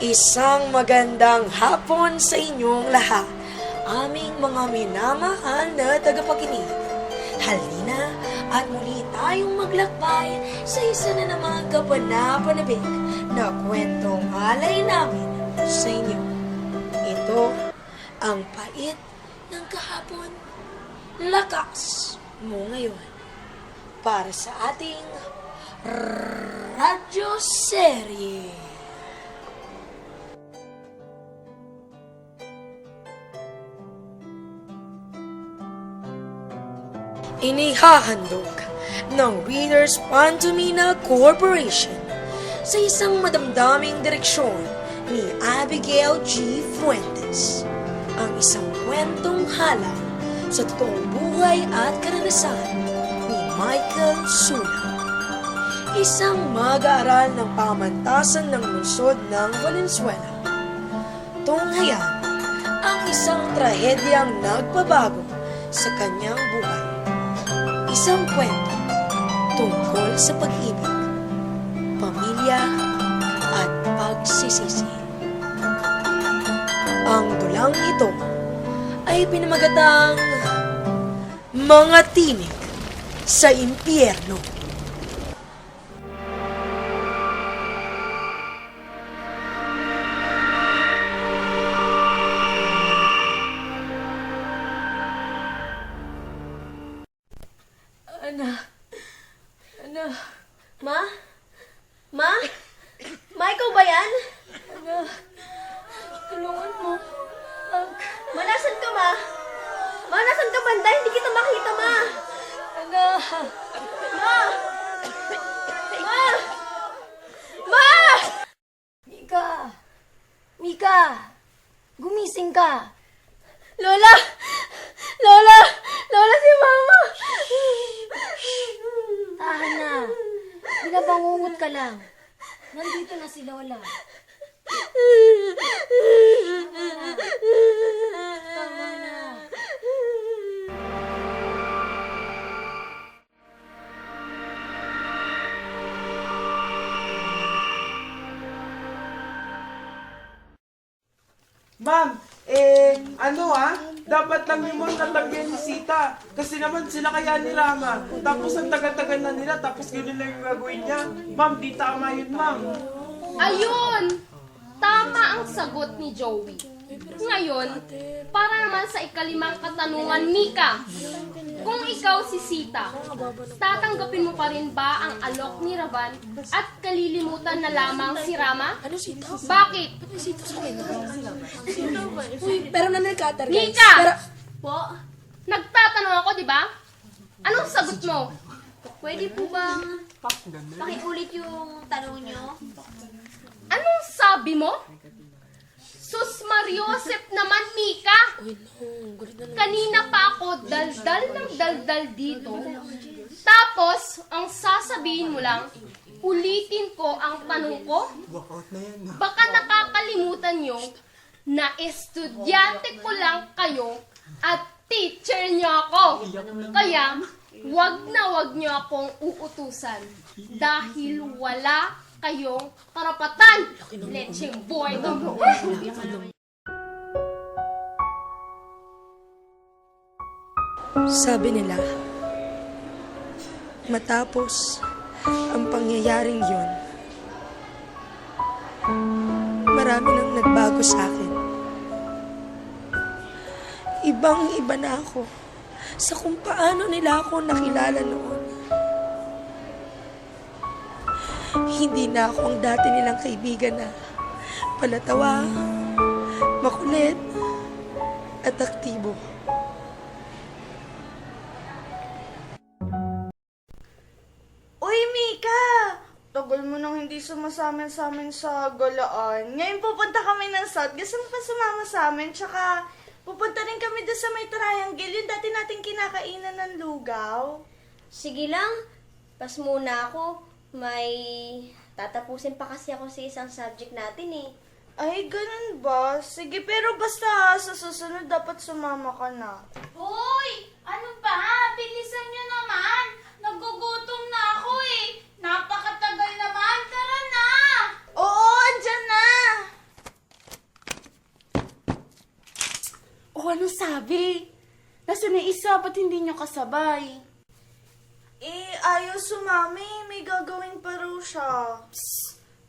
Isang magandang hapon sa inyong lahat, aming mga minamahal na tagapakinig. Halina at muli tayong maglakbay sa isa na namang kapanapanabik na kwentong alay namin sa inyo. Ito ang pait ng kahapon, lakas mo ngayon. Para sa ating radyo serye. Inihahandog ng Readers Pantomima Corporation sa isang madamdaming direksyon ni Abigail G. Fuentes, ang isang kwentong halay sa totoong buhay at karanasan ni Michael Sula, isang mag-aaral ng pamantasan ng lungsod ng Valenzuela. Tunghayang ang isang trahedyang nagpabago sa kanyang buhay. Isang kwento tungkol sa pag-ibig, pamilya, at pagsisisi. Ang dulang ito ay pinamagatang Mga Tinig sa Impyerno. Ma? Ma? Ma, ikaw ba yan? Tulungan mo. Ma, nasan ka, Ma? Ma, nasan ka banda? Hindi kita makita, Ma. Ma! Ma! Ma! Mika! Mika! Gumising ka! Lola! Lola! Lola, si Mama! Tahan na! Binabangungot ka lang. Nandito na si Lola. Tama na. Ma'am, dapat lang yung mga natagyan ni Sita. Kasi naman sila kaya ni Rama. Tapos ang tagal-tagal na nila, tapos gano'n lang yung gagawin niya. Ma'am, di tama yun, ma'am. Ayun! Tama ang sagot ni Joey. Ngayon, para naman sa ikalimang katanungan, Mika, kung ikaw si Sita, tatanggapin mo pa rin ba ang alok ni Ravan at kalilimutan na lamang si Rama? Ano Sita? Bakit? Uy, pero nanagkatar guys. Mika! Pero, Po, Nagtatanong ako, di ba? Anong sagot mo? pwede po bang pakiulit yung tanong nyo? Anong sabi mo? Sus Mariosep naman, Mika! Kanina pa ako daldal ng daldal dito. Tapos, ang sasabihin mo lang, ulitin ko ang tanong ko? Baka nakakalimutan nyo na estudyante ko lang kayo at teacher nyo ako. Kaya, wag nyo akong uutusan dahil wala kayong karapatan. Lecheng boy. sabi nila, matapos ang pangyayaring yun, marami nang nagbago sa akin. Ibang-iba na ako sa kung paano nila ako nakilala noon. Hindi na ako ang dati nilang kaibigan na palatawa, makulit, at aktibo. Uy, Mika! Tagal mo nang hindi sumasama sa amin sa galaan. Ngayon pupunta kami ng South. Gusto mo pa sumama sa amin? Tsaka pupunta rin kami doon sa may triangle. Yung dati nating kinakainan ng lugaw. Sige lang, pas muna ako. May tatapusin pa kasi ako sa isang subject natin eh. Ay, ganun ba? Sige, pero basta sa susunod dapat sumama ka na. Hoy! Ano ba? Bilisan nyo naman! Nagugutom na ako eh! Napakatagal naman! Tara na! Oo, andyan na! sabi? Nasaan na isa? Ba't hindi niyo kasabay? Ayaw sumami. May gagawin pa raw siya.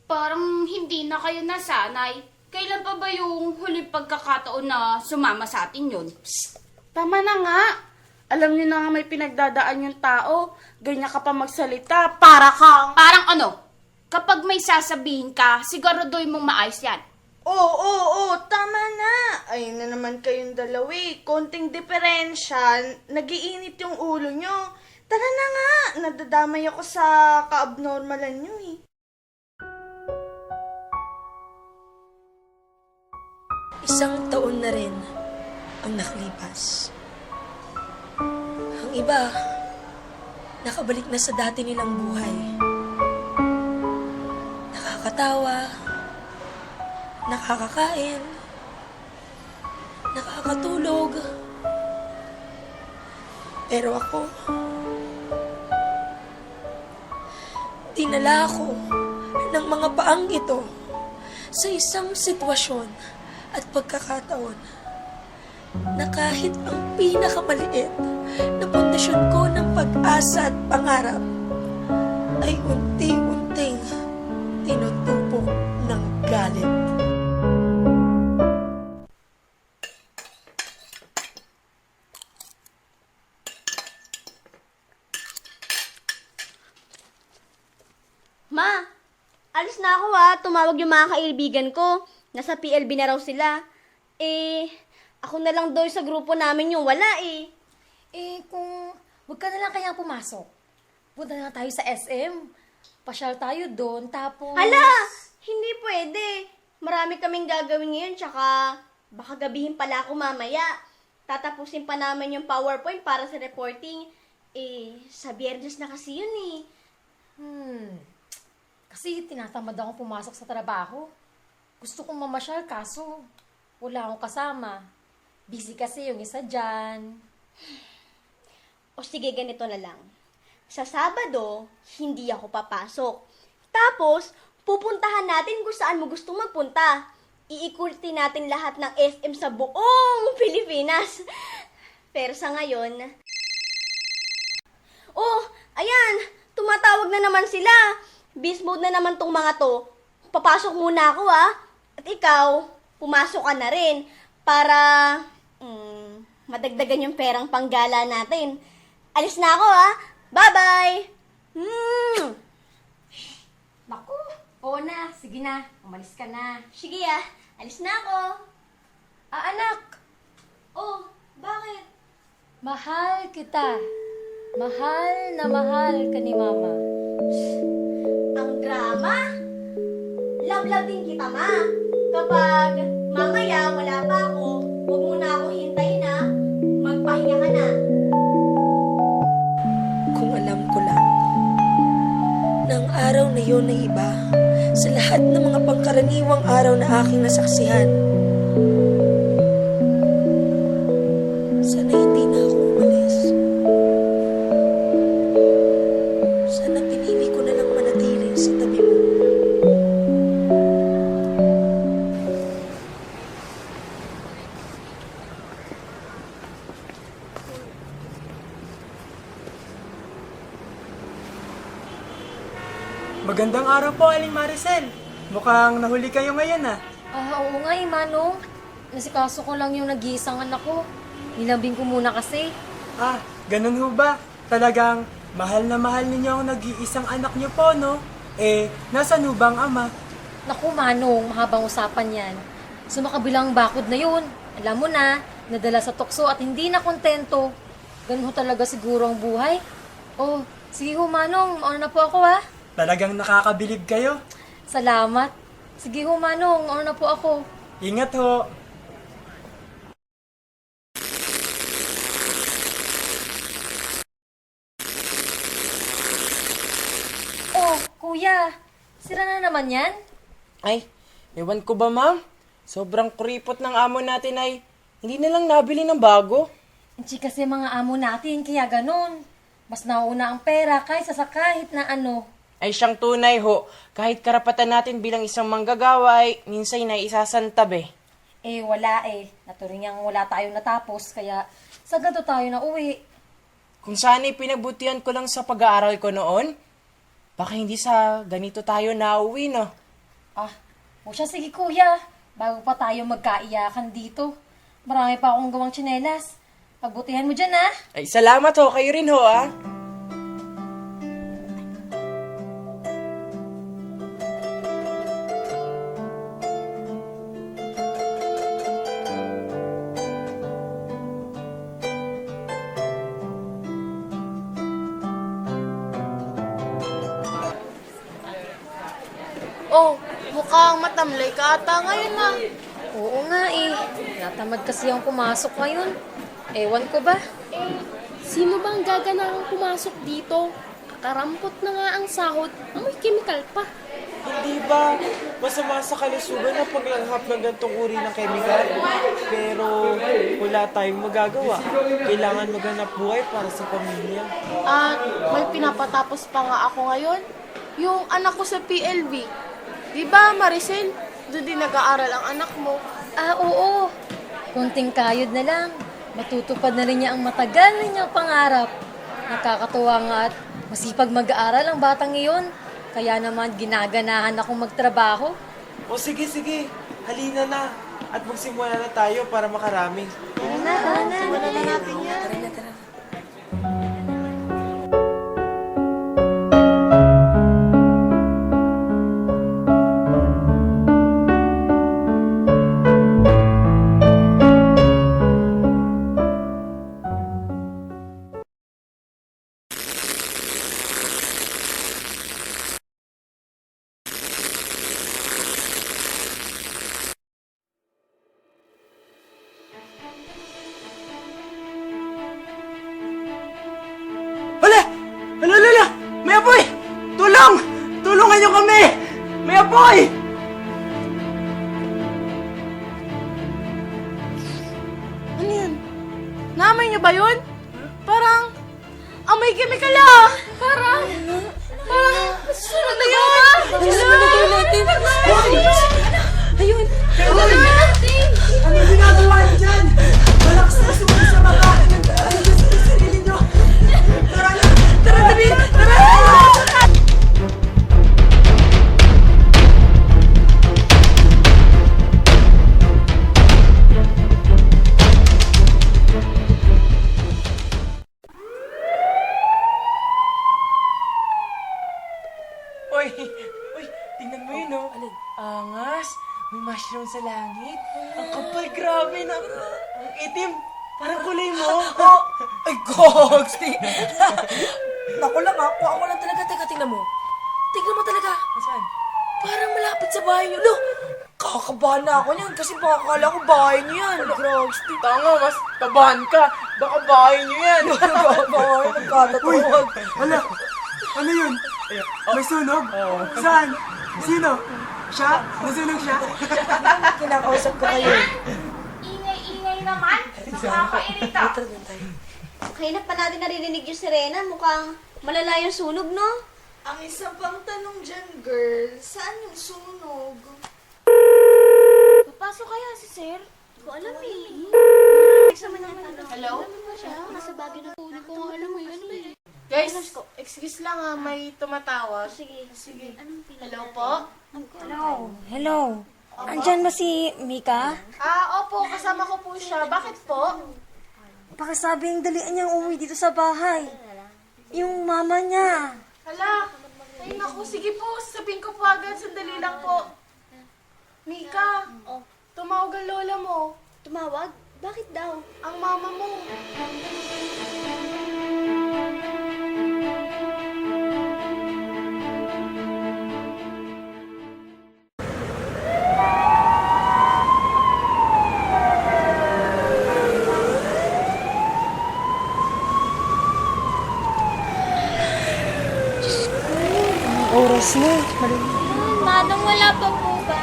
Parang hindi na kayo nasanay. Kailan pa ba yung huling pagkakataon na sumama sa atin yun? Tama na nga. Alam niyo na nga may pinagdadaan yung tao. Ganyan ka pa magsalita. Para kang... Parang ano? Kapag may sasabihin ka, siguraduhin mong maayos yan. Oo, tama na. Ayun na naman kayong dalawi. Konting diferensya. Nagiinit yung ulo nyo. Tara na nga. Nadadamay ako sa ka-abnormalan nyo eh. Isang taon na rin ang nakalipas. Ang iba, nakabalik na sa dati nilang buhay. Nakakatawa, nakakakain, nakakatulog. Pero ako, dinala ako ng mga paang ito sa isang sitwasyon at pagkakataon na kahit ang pinakamaliit na pundasyon ko ng pag-asa at pangarap ay unti-unting tinutupok ng galit. Ma, alis na ako Tumawag yung mga kaibigan ko. Nasa PLB na raw sila. Ako na lang daw sa grupo namin yung wala Kung wag ka na lang kayang pumasok. Punta na lang tayo sa SM. Pasyal tayo doon, tapos... Hala! Hindi pwede. Marami kaming gagawin ngayon, tsaka baka gabihin pala ako mamaya. Tatapusin pa namin yung PowerPoint para sa reporting. Sa Biyernes na kasi yun Kasi tinatamad akong pumasok sa trabaho. Gusto kong mamasyal, kaso wala akong kasama. Busy kasi yung isa dyan. O sige, ganito na lang. Sa Sabado, hindi ako papasok. Tapos, pupuntahan natin kung saan mo gustong magpunta. Iikutin natin lahat ng SM sa buong Pilipinas. Pero sa ngayon... Oh, ayan! Tumatawag na naman sila. Beast mode na naman tong mga to. Papasok muna ako At ikaw, pumasok ka na rin. Para madagdagan yung perang panggala natin. Alis na ako Bye-bye! Naku, oo na, sige na, umalis ka na. Sige alis na ako. Anak, Oh, bakit? mahal kita. Mahal na mahal ka ni Mama. Ang drama? Love din kita, Ma. Kapag mamaya wala pa ako, huwag mo na ako hintayin magpahinga ka na. Kung alam ko lang na ang araw na yun ay iba sa lahat ng mga pangkaraniwang araw na aking nasaksihan. Sana hindi na ako umalis. Sana pinili ko na lang manatili sa tabi mo. Magandang araw po, Aling Maricel. Mukhang nahuli kayo ngayon Oo nga Manong. Nasikaso ko lang yung nag-iisang anak ko. Nilambing ko muna kasi. Ganun ho ba? Talagang mahal na mahal ninyo ang nag-iisang anak niyo po, no? Nasaan ho bang ama? Naku Manong, mahabang usapan yan. Sa makabilang bakod na yun, alam mo na, nadala sa tukso at hindi na kontento. Ganun ho talaga siguro ang buhay. Oh, sige ho Manong, mauna na po ako Talagang nakakabilib kayo. Salamat. Sige ho Manong, mauna na po ako. Ingat ho. Oh, kuya, sira na naman yan? Ay, ewan ko ba ma'am? Sobrang kuripot ng amo natin ay hindi na lang nabili ng bago. Hindi kasi mga amo natin, kaya ganun. Mas nauna ang pera kaysa sa kahit na ano. Ay siyang tunay ho, kahit karapatan natin bilang isang manggagawa ay minsan na isasantabi. Wala Naturingang wala tayong natapos, kaya sagado tayo na uwi. Kung sana'y pinagbutihan ko lang sa pag-aaral ko noon, baka hindi sa ganito tayo nauwi, no? Ah, o siya, sige kuya. Bago pa tayo magkaiyakan dito. Marami pa akong gawang tsinelas. Pagbutihan mo dyan, ha? Ay, salamat ho. Kayo rin ho, ah. Oh, mukhang matamlay ka ata ngayon na. Oo nga eh. Natamad kasi ang pumasok ngayon. Ewan ko ba? Sino bang gaganang pumasok dito? Kakarampot na nga ang sahod. Amoy chemical pa. Hindi ba masama sa kalusugan ang paglanghap ng gantong uri ng chemical? Pero wala tayong magagawa. Kailangan maghanap buhay para sa pamilya. At may pinapatapos pa nga ako ngayon. Yung anak ko sa PLB. Di ba, Maricel? Doon din nag-aaral ang anak mo. Ah, oo. Kunting kayod na lang. Matutupad na rin niya ang matagal na niyang pangarap. Nakakatuwa nga at masipag mag-aaral ang batang iyon. Kaya naman ginaganahan akong magtrabaho. O sige, sige. Halina na. At magsimula na tayo para makarami. Simulan na natin yan. Hala! Hala, hala! May apoy! Tulong! Tulungan niyo kami! May apoy! Ano yan? Naamoy niyo ba yun? Parang amoy chemical ah! Parang susunod na yun! Ayun! Ano ginagawa niyo dyan? Malakas na sumunod sa mga! Ayos sa sarili niyo! Tara na! Tara na, Bin! Tara! Uy! Uy! Tingnan mo yun, oh! Angas! May mushroom sa langit! Ang kapal, grabe! Ang itim! Parang kulay mo! Oh, ay, gogs! Naku lang ha, kuha ko lang talaga. Teka, tingnan mo. Tingnan mo talaga. Saan? Parang malapit sa bahay niyo. Lo, kakabahan na ako niyan kasi baka akala ko bahay niyo yan. Grogs, Tanga, mas kabahan ka! Baka bahay niyo yan! bahay, nagkatatuwag. Hala! Ano yun? May sunog? Saan? Sino? Siya? Nasunog siya? Kinakausap ko kayo. Ingay-ingay naman. Nakakairita. Kaya pa natin naririnig yung sirena. Mukhang malala yung sunog, no? Ang isa pang tanong dyan, girl, saan yung sunog? Papasok kaya si Sir? Hindi ko alam eh. Hello? Nasa bagay na Hindi ko nga alam eh. Ano eh? Guys, excuse lang ah, may tumatawag. Sige. Hello po? Hello. Andyan ba si Mika? Opo, kasama ko po siya. Bakit po? Pakasabing dalian niyang umuwi dito sa bahay. Yung mama niya. Hala, ay naku, sige po, sabihin ko po agad, sandali lang po. Mika, tumawag ang lola mo. Tumawag? Bakit daw? Ang mama mo. Oras mo. Manong, wala pa po ba?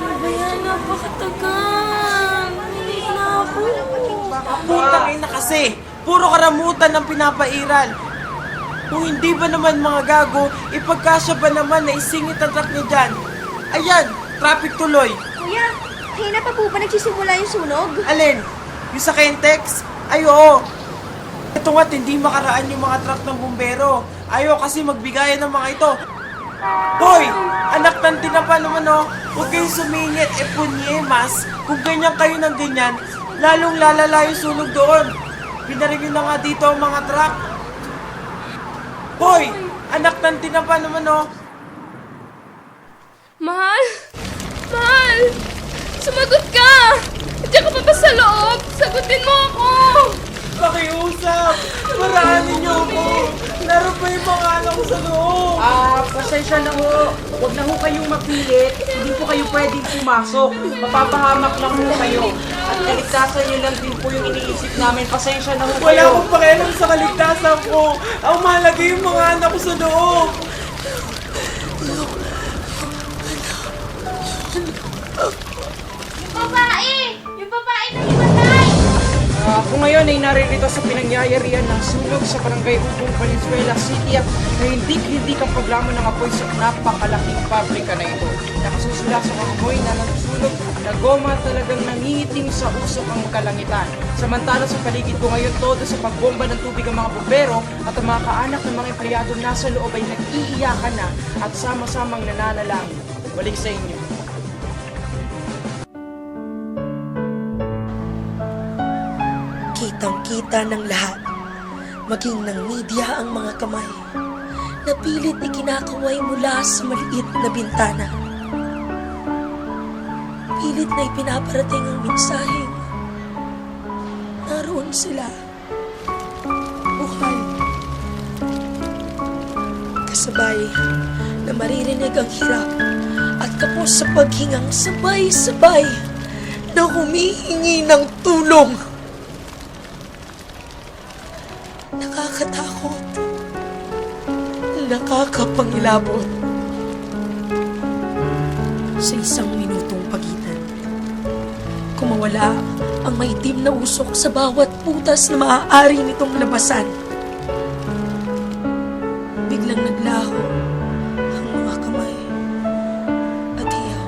Ano ba yan? Napakatagal. Hindi na ako. Putang ina kasi! Puro karamutan ang pinapairal. Kung hindi ba naman mga gago, ipagkasya ba naman na isingit ang truck niya dyan? Ayan! traffic tuloy. Kuya, kaya na pa po ba nagsisimula yung sunog? Alin? Yung sa Kentex? Ay, oo. Ito nga't hindi makaraan yung mga truck ng bumbero. Ayaw kasi magbigayan ng mga ito. Hoy! Anak ng tinapa naman, oh. Huwag kayong sumingit, punyemas. Kung ganyan kayo ng ganyan, lalong lalala yung sunog doon. Pinarigin na nga dito ang mga truck. Hoy! Anak ng tinapa naman, oh. Mahal! Mahal! Sumagot ka! Diyan ka pa ba sa loob? Sagutin mo ako! Pakiusap! Maraanin niyo ako! Laro pa yung mga anak ko sa loob! Pasensya na ho. Huwag na ho kayong mapilit. Hindi po kayo pwedeng pumasok. Mapapahamak lang ho kayo. At kaligtasan niyo lang din po yung iniisip namin. Pasensya na ho Wala kayo. akong pakialam sa kaligtasan ko! Ang mahalaga yung mga anak ko sa loob! Yung babae na himatay! Ako ngayon ay naririto sa pinangyayarihan ng sunog sa barangay Ubong, Valenzuela City at kahindik-hindik ang paglamon ng apoy sa napakalaking pabrika na ito. Nakasusula sa amoy na nagsunog na goma talagang nangingitim sa usok ang kalangitan. Samantala sa paligid ko ngayon todo sa pagbomba ng tubig ang mga bumbero at ang mga kaanak ng mga empleyado nasa loob ay nag-iiyakan na at sama-samang nananalangin. Balik sa inyo. Kitang-kita ng lahat, maging ng media ang mga kamay, na pilit ikinakaway mula sa maliit na bintana. Pilit na ipinaparating ang mensaheng, naroon sila, buhay. Kasabay na maririnig ang hirap at kapos sa paghingang sabay-sabay na humihingi ng tulong. Nakakatakot. Nakakapangilabot. Sa isang minutong pagitan, kumawala ang maitim na usok sa bawat butas na maaari nitong labasan. Biglang naglaho ang mga kamay at hiyaw.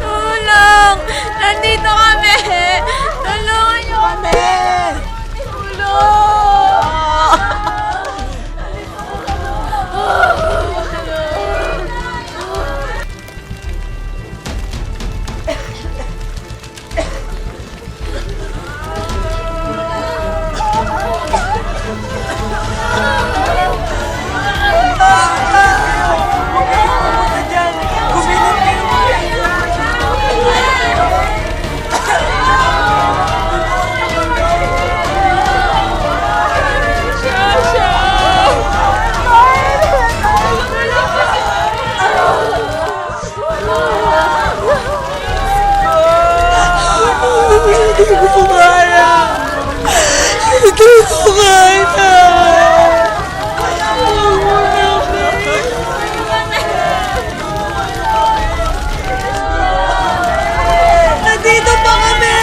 Tulong! Nandito kami! Tulungan niyo kami! Tulong! Hindi ko kaya! Hindi ko kaya! Nandito pa kami!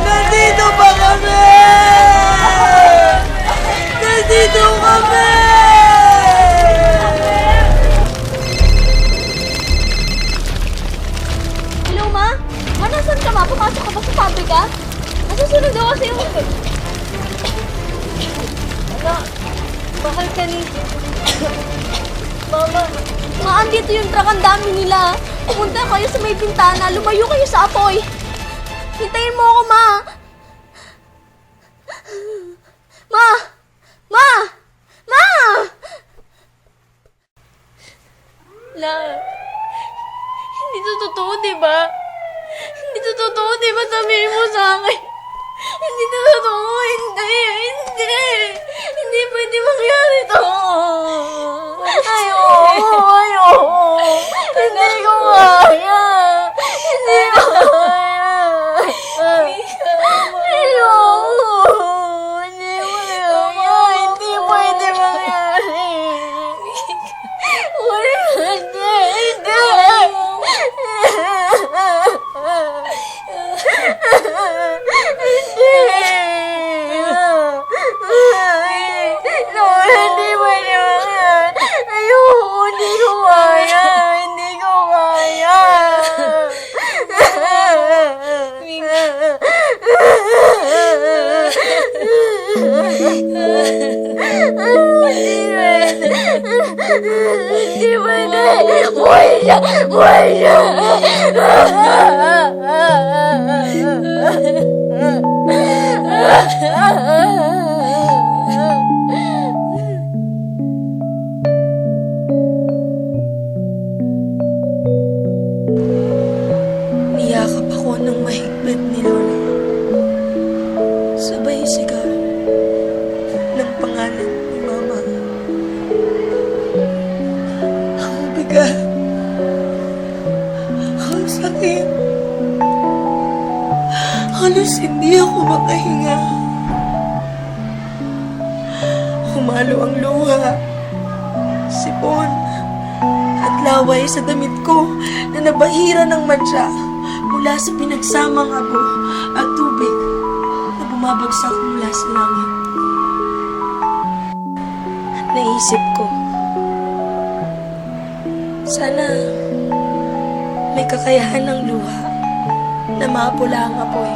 Nandito pa kami! Nandito kami! Hello, Ma? Ma, nasan ka, Ma? Pumasok ka ba sa pabrika? Nasusunod daw kasi yung... Ano? Bakal ka ni... Mama. Ma, andito yung truck, ang dami nila. Pumunta kayo sa may bintana, lumayo kayo sa apoy. Hintayin mo ako, Ma. Ma! Ma! Ma! La, hindi to totoo, di ba? Hindi to totoo, di ba? Sabihin mo sa akin. Hindi to totoo, hindi. Hindi pwede mangyari to. Ayoko. Hindi ko kaya. Hindi ko kaya. Ayoko. Hindi ko kaya. Hindi pwede mangyari. Hindi pwede! Buhay siya! Buhay siya! Niyakap ako ng mahigpit ni Lola. Sabay sigaw ng pangalan ni Mama. Ang bigat. Ang sakit. Halos hindi ako makahinga. Humalo ang luha, sipon, at laway sa damit ko na nabahira ng madya mula sa pinagsamang abo at tubig na bumabagsak mula sa langit. Naisip ko, sana may kakayahan ng luha na mapula ang apoy.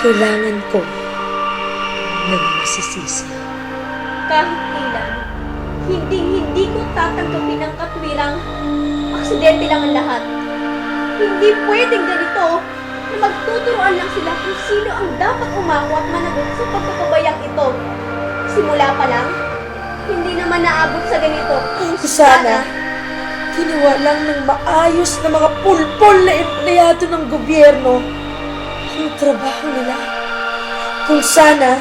Kailangan ko ng masisisi. Kahit kailan, hindi ko tatanggapin ang katwirang aksidente lang ang lahat. Hindi pwedeng ganito na magtuturoan lang sila kung sino ang dapat umako at managot sa pagkakabayang ito. Simula pa lang, hindi naman naabot sa ganito kung Sana, ginawa lang ng maayos na mga pulpol na empleyado ng gobyerno ang trabaho nila. Kung sana,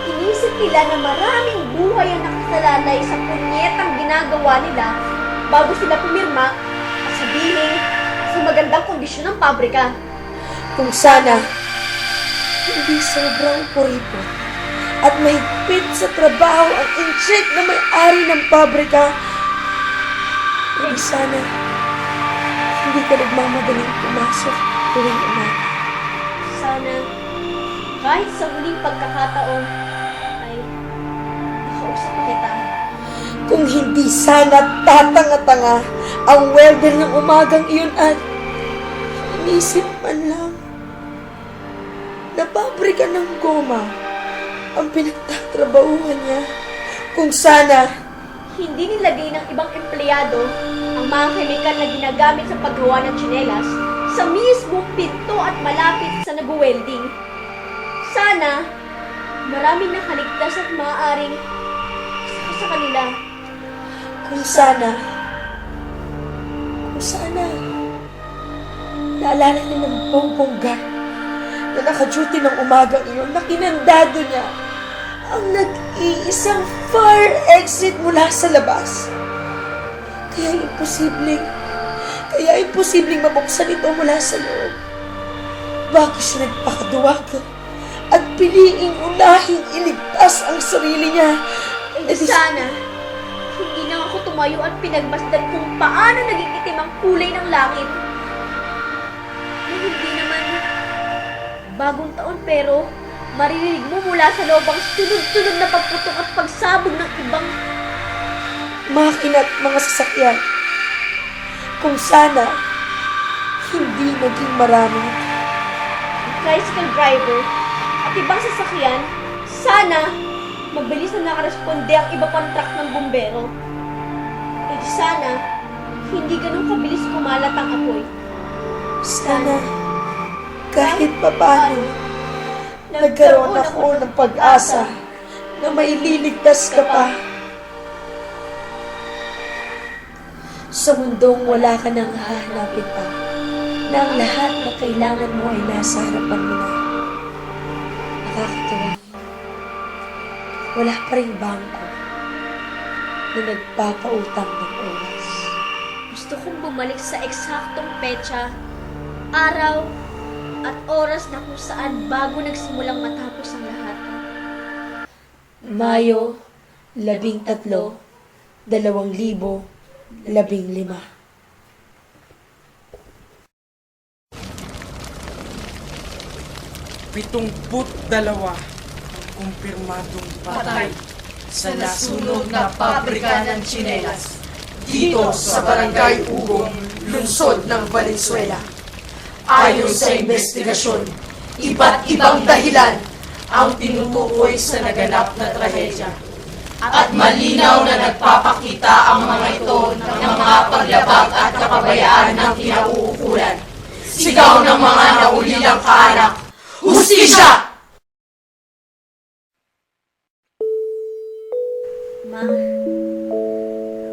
inisip nila na maraming buhay ang nakasalalay sa punyetang ginagawa nila bago sila pumirma at sabihin sa magandang kondisyon ng pabrika. kung sana, hindi sobrang purito at mahigpit sa trabaho ang in-check na may-ari ng pabrika. Kung sana, hindi ka nagmamadaling pumasok tuwing umaga. Sana, kahit sa huling pagkakataon, ay nakausap pa kita. Kung hindi sana tatanga-tanga ang welder ng umagang iyon at inisip man lang na pabrika ng goma ang pinagtatrabahuhan niya. Kung sana, Hindi nilagay ng ibang empleyado ang mga kemikal na ginagamit sa paggawa ng tsinelas sa mismong pinto at malapit sa nag-welding. Sana, maraming nakaligtas at maaaring sa kanila. kung sana, naalala niya ng bongbongga na naka-duty ng umagang iyon na kinandado niya ang nag-iisang fire exit mula sa labas. Kaya imposibleng mabuksan ito mula sa loob. Bago siya nagpakaduwag at piliing unahing iligtas ang sarili niya. Sana, hindi na ako tumayo at pinagmasdan kung paano naging itim ang kulay ng langit. Na hindi naman bagong taon pero maririnig mo mula sa loob ang sunod-sunod na pagputok at pagsabog ng ibang Makina at mga sasakyan. Kung sana, hindi naging marami. Tricycle driver at ibang sasakyan, sana mabilis na nakaresponde ang iba pang truck ng bumbero. Eh di sana, hindi ganun kabilis kumalat ang apoy. Sana, kahit papano, nagkaroon ako ng pag-asa na may liligtas ka pa. Sa mundong wala ka nang hahanapin pa, na ang lahat na kailangan mo ay nasa harapan mo na. Nakakatuwa. Wala pa rin bangko na nagpapautang ng oras. Gusto kong bumalik sa eksaktong petsa, araw, at oras na kung saan bago nagsimulang matapos ang lahat. Mayo 13, 2015. 72 kumpirmadong patay sa nasunog na pabrika ng tsinelas dito sa Barangay Ugong, lungsod ng Valenzuela. Ayon sa investigasyon, iba't ibang dahilan ang tinutukoy sa naganap na trahedya. At malinaw na nagpapakita ang mga ito ng mga paglabag at kapabayaan ng kinauukulan. Sigaw ng mga naulilang kaanak, hustisya! Ma,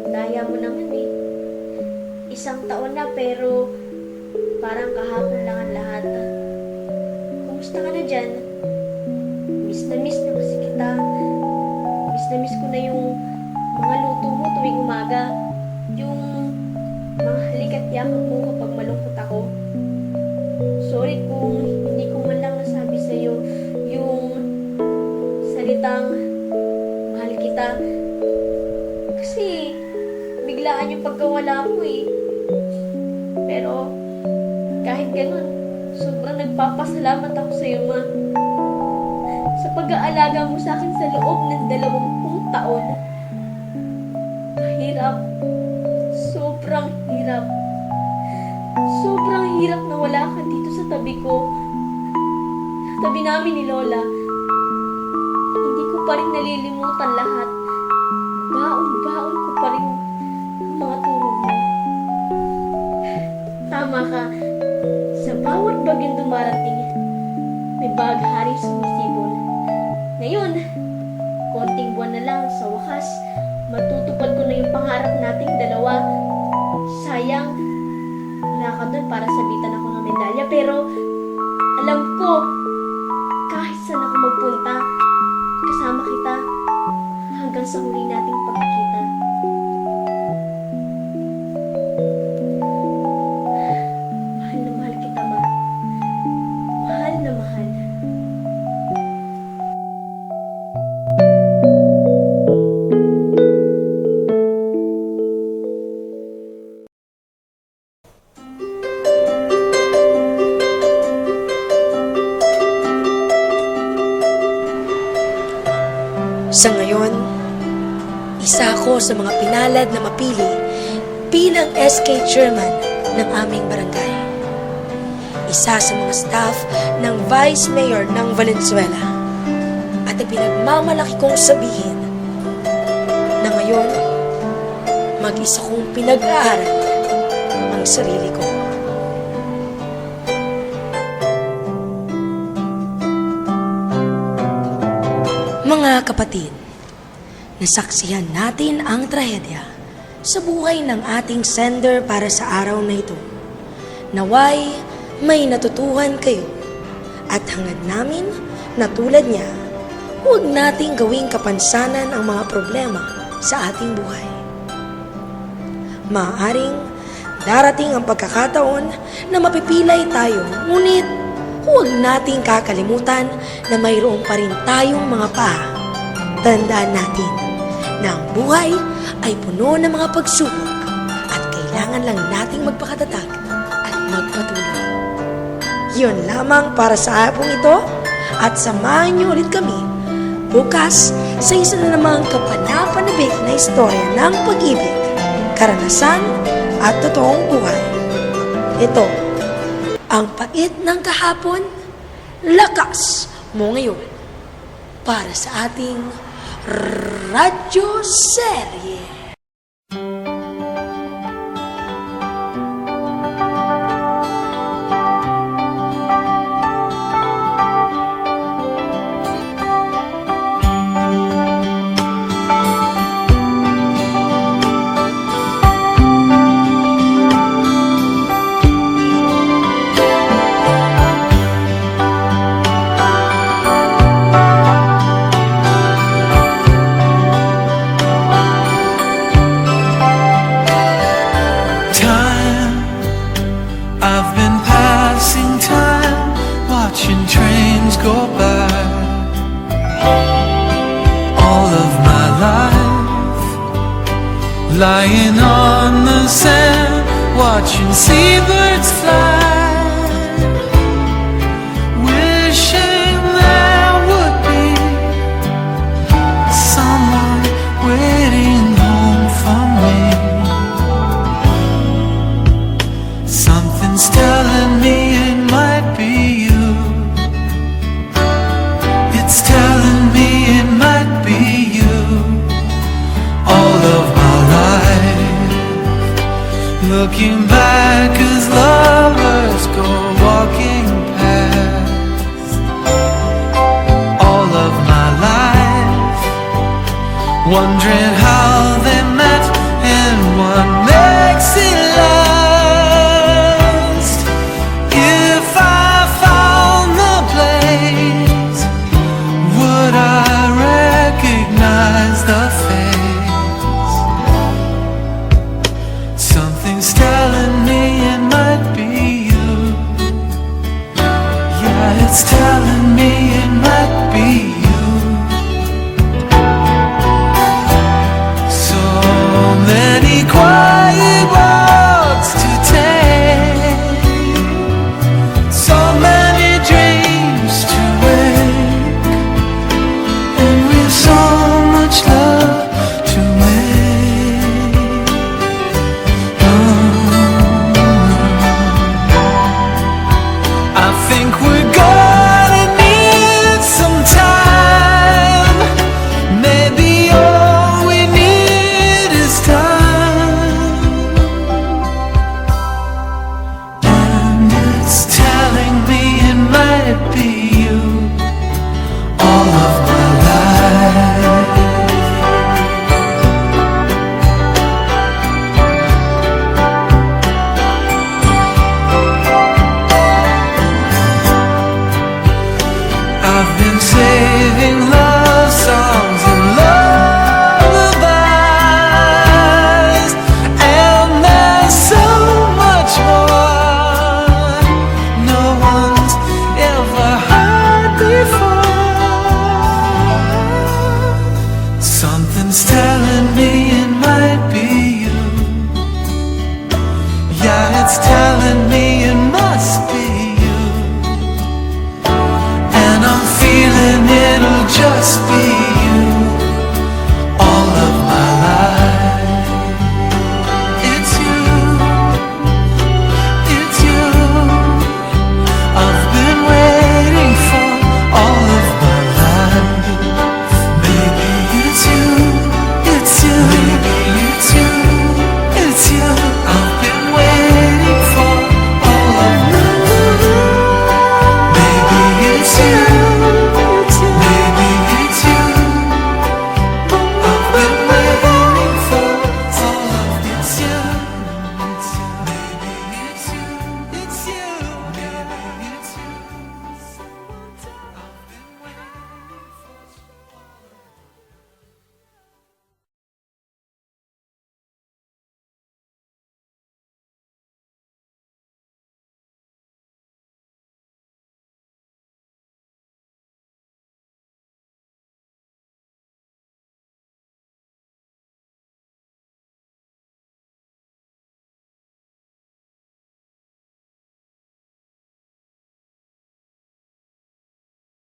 daya mo naman eh. 1 taon na pero parang kahapon lang ang lahat. Kumusta ka na dyan? Miss na kasi kita. Miss na miss ko na yung mga luto mo tuwing umaga. Yung mga halik at yakap mo kapag malungkot ako. Sorry kung hindi ko man lang nasabi sa'yo yung salitang mahal kita. Kasi biglaan yung pagkawala mo eh. Pero kahit ganun, sobrang nagpapasalamat ako sa'yo, Ma. Sa pag-aalaga mo sa akin sa loob ng 20 taon. Mahirap. Sobrang hirap. Sobrang hirap na wala ka dito sa tabi ko. Sa tabi namin ni Lola. Hindi ko pa rin nalilimutan lahat. Baon-baon ko pa rin ang mga turo mo. Tama ka. Sa bawat bagyong dumarating, may bagharing sumisibol. Ngayon, konting buwan na lang sa wakas, matutupad ko na yung pangarap nating dalawa. Sayang, wala ka doon para sabitan ako ng medalya, pero alam ko, kahit saan ako magpunta, kasama kita hanggang sa huli nating pagkikita. Mahal na mahal kita, Ma. Mahal na mahal. Sa ngayon, isa ako sa mga pinalad na mapili bilang SK Chairman ng aming barangay. Isa sa mga staff ng Vice Mayor ng Valenzuela. At ipinagmamalaki kong sabihin na ngayon, mag-isa kong pinag-aaral ang sarili ko. Mga kapatid, nasaksihan natin ang trahedya sa buhay ng ating sender para sa araw na ito. Naway may natutuhan kayo at hangad namin na tulad niya, huwag nating gawing kapansanan ang mga problema sa ating buhay. Maaaring darating ang pagkakataon na mapipilay tayo, ngunit huwag nating kakalimutan na mayroon pa rin tayong mga paa. Tandaan natin na ang buhay ay puno ng mga pagsubok at kailangan lang nating magpakatatag at magpatuloy. Yun lamang para sa hapong ito at samahan niyo ulit kami bukas sa isa na namang kapanapanabik na istorya ng pag-ibig, karanasan at totoong buhay. Ito, ang pait ng kahapon, lakas mo ngayon para sa ating radyo serye. Time, I've been passing time, watching trains go by. All of my life, lying on the sand, watching seabirds fly. Wishing there would be someone waiting home for me. Something's telling me it might be you. It's telling me it might be you. All of my life, looking back as lovers go walking past. All of my life, wondering how they met and what makes it last. If I found the place, would I recognize the face? Something's telling me it might be you. Yeah, it's telling me it might be you. So many quiet walks to take, so many dreams to wake, and we've so much love to make. I think we're gonna need some time. Maybe all we need is time. And it's telling me it might be you. All of my life. I've been saving love